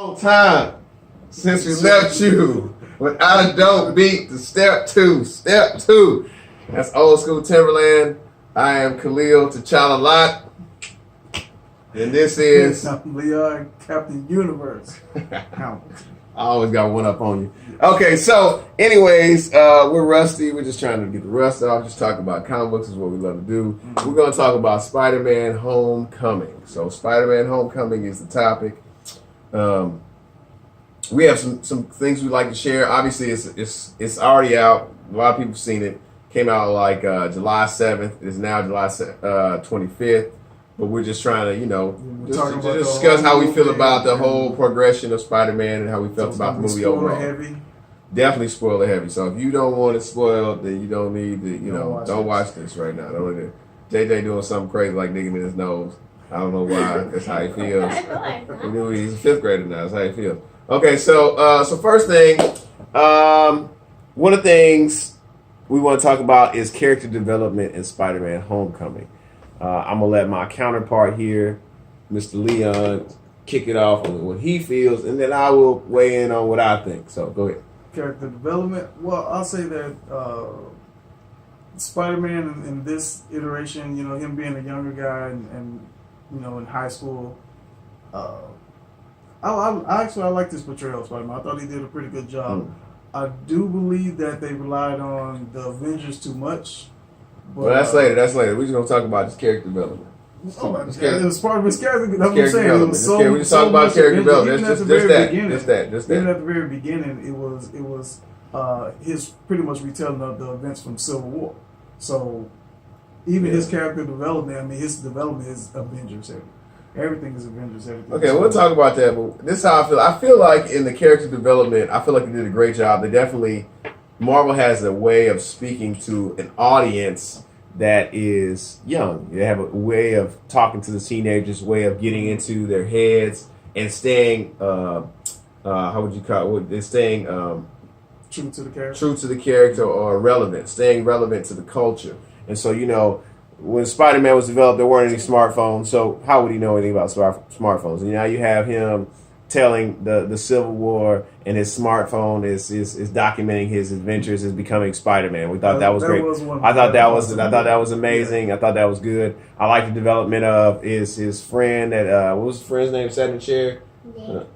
Long time since we left you without a dope beat to step two. Step two. That's old school Timberland. I am Khalil T'Challa Lot. And this is Leon, Captain Universe. I always got one up on you. Okay, so anyways, we're rusty. We're just trying to get the rust off. Just talking about comic books is what we love to do. We're going to talk about Spider-Man Homecoming. So Spider-Man Homecoming is the topic. We have some things we'd like to share. Obviously, it's already out. A lot of people have seen it. Came out like July 7th. It's now July 25th. But we're just trying to, just discuss how we feel about the whole progression of Spider-Man and how we felt about the movie overall. Heavy. Definitely spoiler heavy. So if you don't want it spoiled, then you don't need to, don't watch this right now. Don't look at JJ doing something crazy like digging in his nose. I don't know why. That's how he feels. He's a fifth grader now. That's how he feels. Okay, so first thing, one of the things we want to talk about is character development in Spider-Man Homecoming. I'm going to let my counterpart here, Mr. Leon, kick it off on what he feels, and then I will weigh in on what I think. So go ahead. Character development. Well, I'll say that Spider-Man in this iteration, him being a younger guy and in high school, I like this portrayal of Spider-Man. I thought he did a pretty good job. I do believe that they relied on the Avengers too much. But, well, that's later. We're just going to talk about his character development. It was part of his character. That's what I'm saying. It was we just talk about character development. Just that. Even at the very beginning, it was his pretty much retelling of the events from Civil War. So even his character development, I mean, his development is Avengers heavy. Everything is Avengers heavy. Okay, we'll talk about that. But this is how I feel. I feel like in the character development, I feel like they did a great job. They definitely, Marvel has a way of speaking to an audience that is young. They have a way of talking to the teenagers, way of getting into their heads and staying, how would you call it? They're staying true to the character. True to the character or relevant, staying relevant to the culture. And so, when Spider-Man was developed, there weren't any smartphones. So how would he know anything about smartphones? And now you have him telling the Civil War, and his smartphone is documenting his adventures as becoming Spider-Man. We thought that was great. I thought that was amazing. Yeah. I thought that was good. I like the development of his friend that what was his friend's name? Sat in the chair.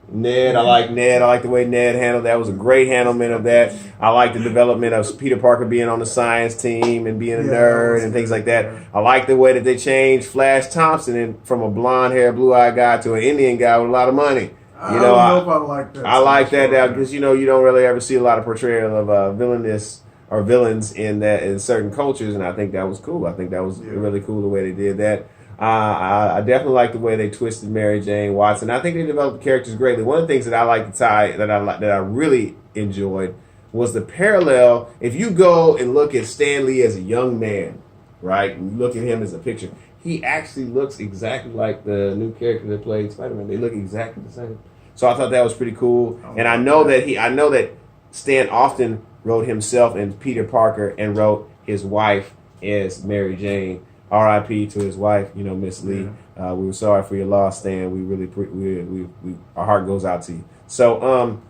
Ned. I like Ned. I like the way Ned handled that. It was a great handlement of that. I like the development of Peter Parker being on the science team and being a nerd and things like that. I like the way that they changed Flash Thompson from a blonde-haired, blue-eyed guy to an Indian guy with a lot of money. I don't know if I like that. I like that now because you don't really ever see a lot of portrayal of villainous or villains in certain cultures, and I think that was cool. I think that was really cool the way they did that. I definitely like the way they twisted Mary Jane Watson. I think they developed the characters greatly. One of the things that I like to tie that I really enjoyed was the parallel. If you go and look at Stan Lee as a young man, right, and you look at him as a picture, he actually looks exactly like the new character that played Spider-Man. They look exactly the same. So I thought that was pretty cool. And I know that Stan often wrote himself and Peter Parker and wrote his wife as Mary Jane. R.I.P. to his wife, Miss Lee. We were sorry for your loss, Stan. We really, our heart goes out to you. So,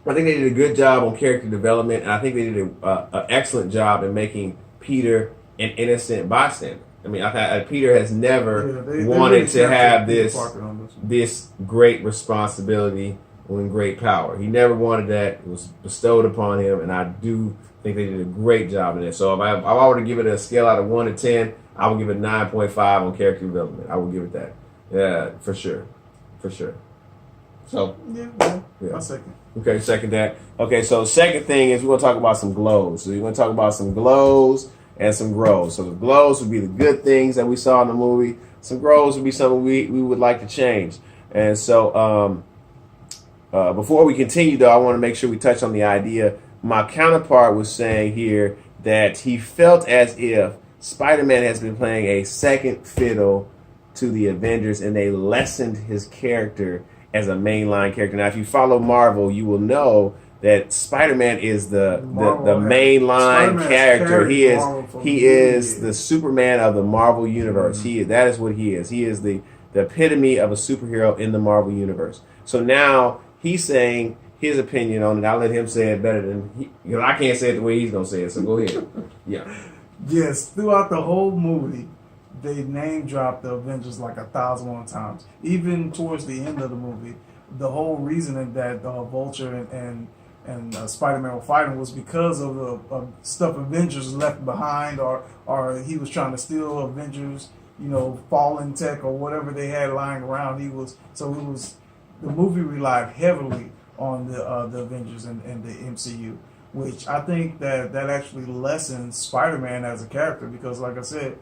I think they did a good job on character development, and I think they did an excellent job in making Peter an innocent bystander. I mean, I thought Peter has never wanted to have this great responsibility and great power. He never wanted that. It was bestowed upon him, and I do think they did a great job in it. So if I were to give it a scale out of 1 to 10, I would give it 9.5 on character development. I would give it that. Yeah, for sure. So yeah. I'll second. Okay, second that. Okay, so second thing is we're going to talk about some glows. So we're going to talk about some glows and some grows. So the glows would be the good things that we saw in the movie. Some grows would be something we would like to change. And so before we continue, though, I want to make sure we touch on the idea. My counterpart was saying here that he felt as if Spider-Man has been playing a second fiddle to the Avengers, and they lessened his character as a mainline character. Now, if you follow Marvel, you will know that Spider-Man is the mainline character. He is the Superman of the Marvel universe. That is what he is. He is the epitome of a superhero in the Marvel universe. So now he's saying his opinion on it. I'll let him say it better than I can't say it the way he's gonna say it. So go ahead. Yeah. Yes, throughout the whole movie, they name dropped the Avengers like 1,001 times. Even towards the end of the movie, the whole reasoning that Vulture and Spider-Man were fighting was because of the stuff Avengers left behind, or he was trying to steal Avengers, fallen tech or whatever they had lying around. The movie relied heavily on the Avengers and the MCU, which I think that actually lessens Spider-Man as a character because, like I said,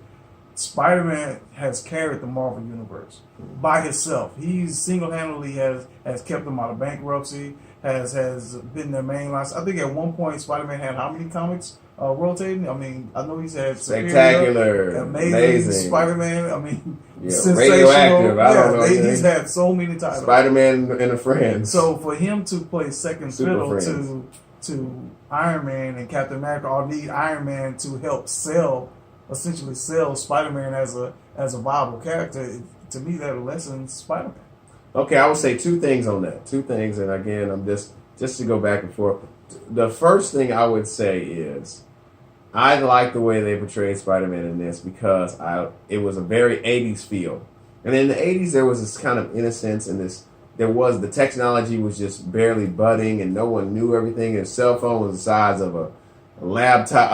Spider-Man has carried the Marvel Universe by himself. He single-handedly has kept them out of bankruptcy, has been their main line. I think at one point Spider-Man had how many comics rotating? I mean, I know he's had Spectacular, amazing Spider-Man. I mean, radioactive. I don't know. He's had so many titles. Spider-Man and a Friend. So for him to play second fiddle to Iron Man and Captain America, or need Iron Man to help essentially sell Spider-Man as a viable character, to me that lessens Spider-Man. Okay, I would say two things on that. Two things, and again, I'm just to go back and forth. The first thing I would say is I like the way they portrayed Spider-Man in this because it was a very 80s feel. And in the 80s, there was this kind of innocence and the technology was just barely budding and no one knew everything. And cell phone was the size of a laptop.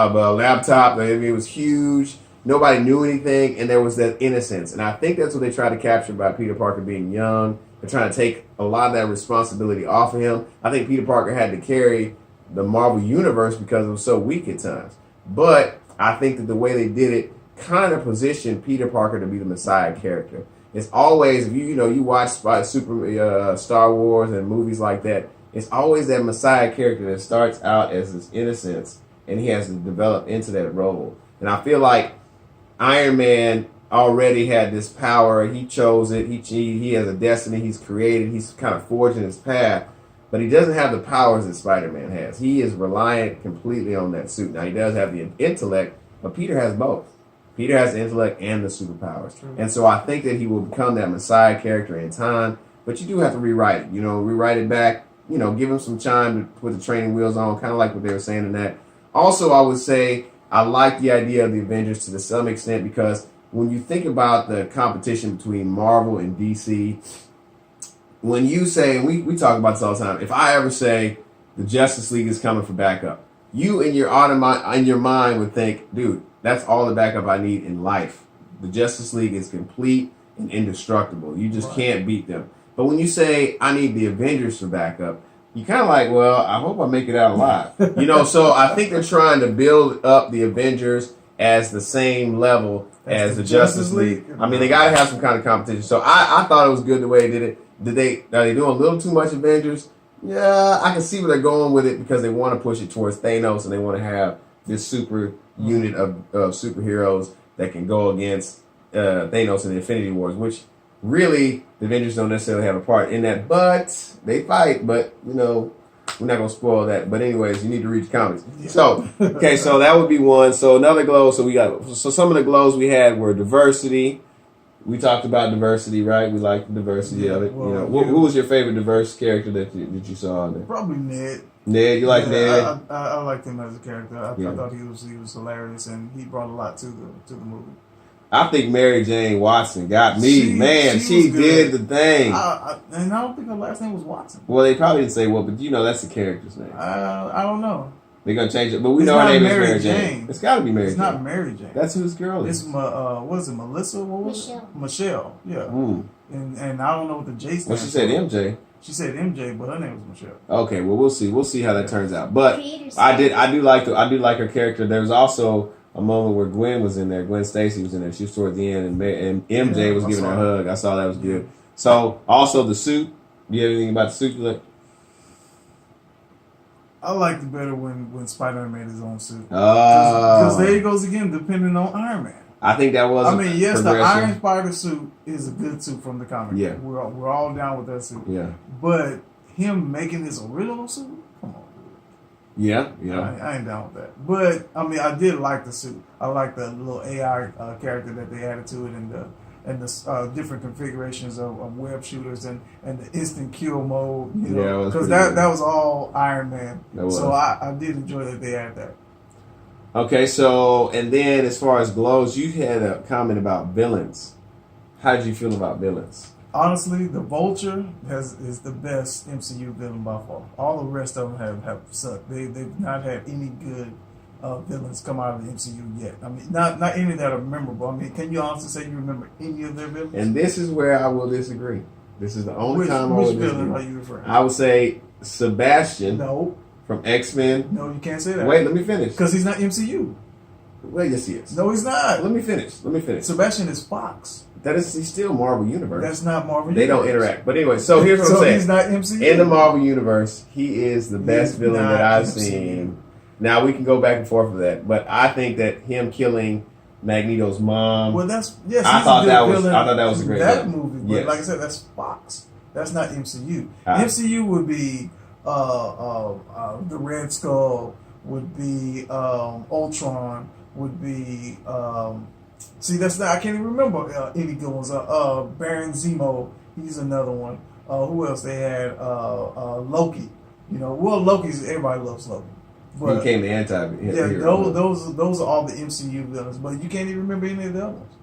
I mean, it was huge. Nobody knew anything, and there was that innocence. And I think that's what they tried to capture by Peter Parker being young. They're trying to take a lot of that responsibility off of him. I think Peter Parker had to carry the Marvel Universe because it was so weak at times. But I think that the way they did it kind of positioned Peter Parker to be the Messiah character. It's always, if you watch Star Wars and movies like that, it's always that Messiah character that starts out as this innocence and he has to develop into that role. And I feel like Iron Man already had this power. He chose it. He has a destiny he's created. He's kind of forging his path. But he doesn't have the powers that Spider-Man has. He is reliant completely on that suit. Now, he does have the intellect, but Peter has both. Peter has the intellect and the superpowers. True. And so I think that he will become that Messiah character in time. But you do have to rewrite it. Rewrite it back. Give him some time to put the training wheels on, kind of like what they were saying in that. Also, I would say I like the idea of the Avengers to some extent because when you think about the competition between Marvel and DC, when you say, and we talk about this all the time, if I ever say the Justice League is coming for backup, you in your mind would think, dude, that's all the backup I need in life. The Justice League is complete and indestructible. You just can't beat them. But when you say, I need the Avengers for backup, you kind of like, well, I hope I make it out alive. So I think they're trying to build up the Avengers as the same level as the Justice League. I mean, they got to have some kind of competition. So I thought it was good the way they did it. Are they doing a little too much Avengers? Yeah, I can see where they're going with it because they want to push it towards Thanos and they want to have this super unit of superheroes that can go against Thanos in the Infinity Wars, which really the Avengers don't necessarily have a part in that, but they fight. But we're not gonna spoil that. But anyways, you need to read the comics. So so that would be one. So another glow. So some of the glows we had were diversity. We talked about diversity, right? We like the diversity of it. Well, who was your favorite diverse character that you saw on there? Probably Ned. Ned, you like Ned? I liked him as a character. I thought he was hilarious and he brought a lot to the movie. I think Mary Jane Watson got me. She did the thing. And I don't think her last name was Watson. Well, they probably didn't say but that's the character's name. I don't know. They're going to change it, but we know her name is Mary Jane. It's got to be Mary Jane. It's not Mary Jane. That's who this girl is. It's, what is it, Melissa? What was Michelle. It? Michelle, yeah. Mm. And I don't know what the J stands for. Well, she said MJ. She said MJ, but her name was Michelle. Okay, well, we'll see. We'll see how that turns out. But I do like her character. There was also a moment where Gwen was in there. Gwen Stacy was in there. She was towards the end, and MJ was giving her a hug. I saw that was good. So, also the suit. Do you have anything about the suit you like? I liked it better when Spider-Man made his own suit. Because there he goes again, depending on Iron Man. I think that was. Yes, the Iron Spider suit is a good suit from the comic. Yeah, we're all down with that suit. Yeah, but him making his original suit, come on. Yeah. I ain't down with that. But I did like the suit. I like the little AI character that they added to it, and and the different configurations of web shooters and the instant kill mode. You Yeah, it know, was because pretty good. that was all Iron Man. That was. So I did enjoy that they had that. Okay, so and then as far as glows, you had a comment about villains. How did you feel about villains? Honestly, the Vulture is the best MCU villain by far. All the rest of them have sucked. They've not had any good villains come out of the MCU yet. I mean, not any that are memorable. I mean, can you honestly say you remember any of their villains? And this is where I will disagree. This is the only time I will Which disagree. villain are you referring to? I would say Sebastian No, from X-Men. no, you can't say that. Wait, let me finish. Because he's not MCU. Well, yes, he is. No, he's not. Let me finish. Sebastian is Fox. He's still Marvel Universe. That's not Marvel. They don't Universe. interact. But anyway, so here's what I'm So saying. he's not MCU. In the Marvel Universe, he is the best He's villain not that I've MCU. seen. Now we can go back and forth with that, but I think that him killing Magneto's mom. Well, that's yes. I he's thought a good that was- villain I thought that was a in great that villain. movie. But Yes. like I said, that's Fox. That's not MCU. Ah. MCU would be the Red Skull. Would be Ultron. Would be see. That's not. I can't even remember any good ones. Baron Zemo. He's another one. Who else? They had Loki. You know, well, Loki's everybody loves Loki. He became the anti-hero. Yeah, those are all the MCU villains, but you can't even remember any of the other ones.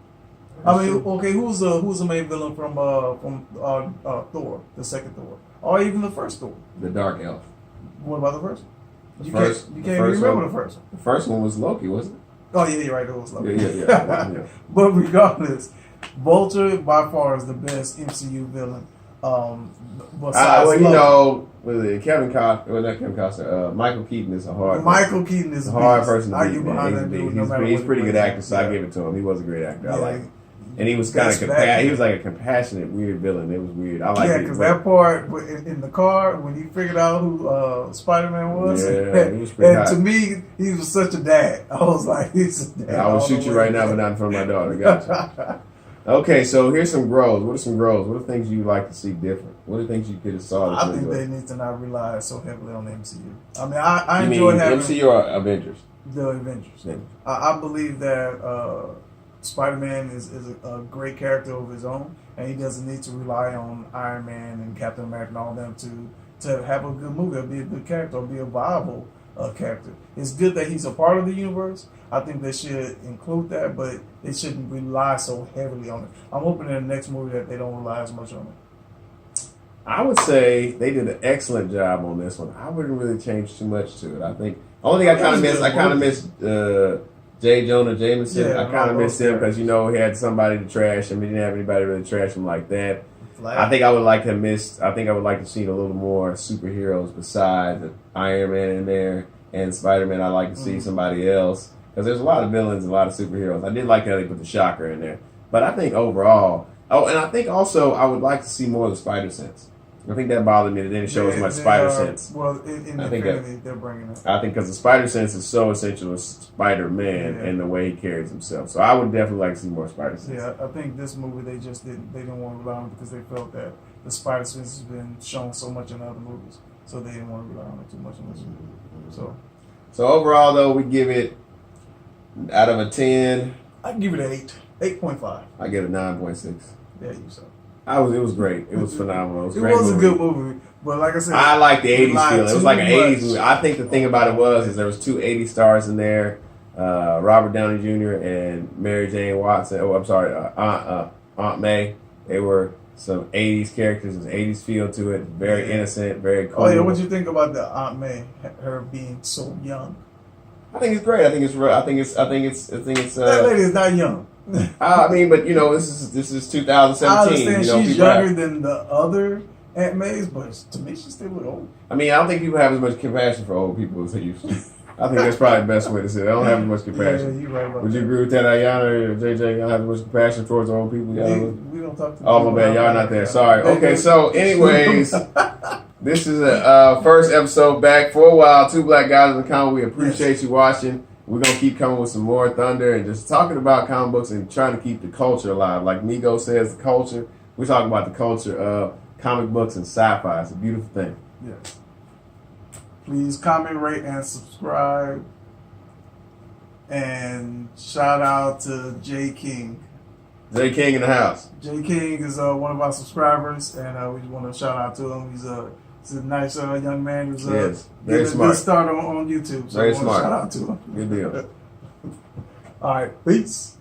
I mean, okay, who's the main villain from Thor, the second Thor, or even the first Thor? The Dark Elf. What about the first one? You can't the even first remember one- the first one. The first one was Loki, wasn't it? Oh yeah, you're right. It was Loki. Yeah. But regardless, Vulture by far is the best MCU villain. Besides Well, you Loki. know, with Kevin Costner, well, not Kevin Costner, Michael Keaton is a hard. Michael Keaton is He's a hard beast. person to I beat, get man. behind He's a that beast. dude no matter He's what pretty he good plays. actor, so I Yeah. give it to him. He was a great actor. I Yeah. like him. And he was kind Best of actor. he was like a compassionate, weird villain. It was weird. I like Yeah, it. because but- that part in the car when he figured out who Spider-Man was, Yeah, he was pretty and hot. to me, he was such a dad. I was like, he's a dad. I will all shoot the you way. right now, but not in front of my daughter. Gotcha. Okay, so here's some grows. What are some grows? What are things you'd like to see different? What are things you could have saw? I think they need to not rely so heavily on the MCU. I mean, I You enjoy mean having MCU or Avengers? the Avengers. Yeah. I believe that Spider-Man is a great character of his own, and he doesn't need to rely on Iron Man and Captain America and all them to have a good movie or be a good character or be a viable character. It's good that he's a part of the universe. I think they should include that, but they shouldn't rely so heavily on it. I'm hoping in the next movie that they don't rely as much on it. I would say they did an excellent job on this one. I wouldn't really change too much to it. I think only thing I kind of missed J. Jonah Jameson. Yeah, I kind of missed him okay. because he had somebody to trash him. He didn't have anybody really trash him like that. Flat. I think I would like to see a little more superheroes besides Iron Man in there and Spider-Man. I'd like to see somebody else because there's a lot of villains and a lot of superheroes. I did like how they put the Shocker in there, but I think overall, and I think also I would like to see more of the Spider Sense. I think that bothered me. They didn't show as much Spider Sense. Well, in I think Infinity, they're bringing it. I think because the Spider Sense is so essential to Spider-Man Yeah. and the way he carries himself. So I would definitely like to see more Spider Sense. Yeah, I think this movie they didn't want to rely on it because they felt that the Spider Sense has been shown so much in other movies, so they didn't want to rely on it too much in this movie. So overall, though, we give it out of a 10. I give it an 8.5. I give it a 9.6. Yeah, you saw. It was great. It was phenomenal. It was, It a great was a movie. good movie, but like I said, I like the 80s relied feel. It was too like an 80s much. movie. I think the thing about it was there was two 80s stars in there, Robert Downey Jr. and Mary Jane Watson. Oh, I'm sorry, Aunt May. They were some 80s characters. There's 80s feel to it. Very innocent, very cool. Oh yeah, what you think about the Aunt May, her being so young? I think it's great. I think it's. That lady is not young. I mean, but this is 2017. I understand she's people have- younger than the other Aunt Mays, but to me, she's still old. I mean, I don't think people have as much compassion for old people as they used to. I think that's probably the best way to say it. They don't have as much compassion. Yeah, you're right about Would you that. agree with that, Ayana or JJ? Y'all have as much compassion towards old people? We don't talk to Oh, my bad. Y'all not there. Sorry. Okay, so anyways, this is a first episode back for a while. Two Black Guys in the Comic. We appreciate you watching. We're going to keep coming with some more thunder and just talking about comic books and trying to keep the culture alive. Like Migo says, the culture. We're talking about the culture of comic books and sci-fi. It's a beautiful thing. Yes. Please comment, rate, and subscribe. And shout out to Jay King. J King in the house. Jay King is one of our subscribers, and we just want to shout out to him. He's a nice young man who's Yes, very getting a smart. good start on YouTube. So Very we want to smart. shout out to him. Good deal. All right, peace.